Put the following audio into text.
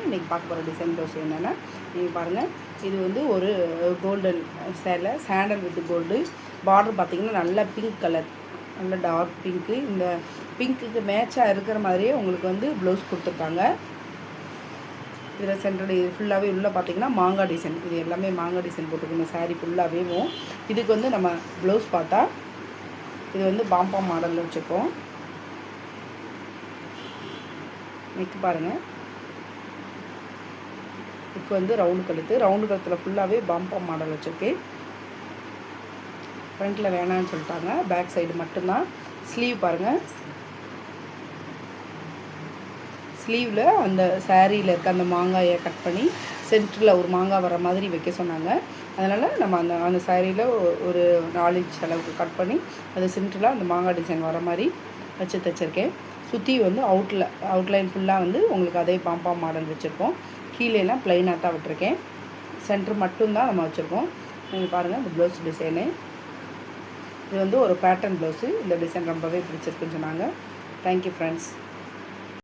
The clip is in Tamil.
இன்றைக்கி பார்க்க போகிற டிசைன் ப்ளவுஸ் என்னென்னா நீங்கள் பாருங்கள். இது வந்து ஒரு கோல்டன் சேலை, சாண்டல் வித் கோல்டு. பார்டர் பார்த்திங்கன்னா நல்லா பிங்க் கலர், நல்ல டார்க் பிங்க்கு. இந்த பிங்க்குக்கு மேட்சாக இருக்கிற மாதிரியே உங்களுக்கு வந்து ப்ளவுஸ் கொடுத்துருக்காங்க. இதில் சென்டர் இது ஃபுல்லாகவே உள்ளே பார்த்திங்கன்னா மாங்காய் டிசைன். இது எல்லாமே மாங்காய் டிசைன் போட்டுக்கணும் சாரீ ஃபுல்லாகவேவும். இதுக்கு வந்து நம்ம ப்ளவுஸ் பார்த்தா இது வந்து பாம்பாம் மாடலில் வச்சுருக்கோம். நெக் பாருங்கள். இப்போ வந்து ரவுண்டு கழுத்தில் ஃபுல்லாகவே பாம்பாம் மாடல் வச்சுருக்கேன். ஃப்ரண்ட்டில் வேணான்னு சொல்லிட்டாங்க, பேக் சைடு மட்டும்தான். ஸ்லீவ் பாருங்கள். ஸ்லீவில் அந்த சாரியில் இருக்க அந்த மாங்காயை கட் பண்ணி சென்டரில் ஒரு மாங்காய் வர மாதிரி வைக்க சொன்னாங்க. அதனால் நம்ம அந்த சாரியில் ஒரு 4 இன்ச் அளவுக்கு கட் பண்ணி அது சென்டரில் அந்த மாங்காய் டிசைன் வர மாதிரி வச்சு தைச்சிருக்கேன். சுற்றி வந்து அவுட்லைன் ஃபுல்லாக வந்து உங்களுக்கு அதே பாம்பாம் மாடல் வச்சுருக்கோம். கீழேலாம் ப்ளைனாக தான் விட்டுருக்கேன். சென்டர் மட்டும்தான் நம்ம வச்சுருக்கோம். நீங்கள் பாருங்கள் இந்த ப்ளவுஸ் டிசைனு. இது வந்து ஒரு பேட்டர்ன் ப்ளவுஸு. இந்த டிசைன் ரொம்பவே பிடிச்சிருக்குன்னு சொன்னாங்க. Thank you friends.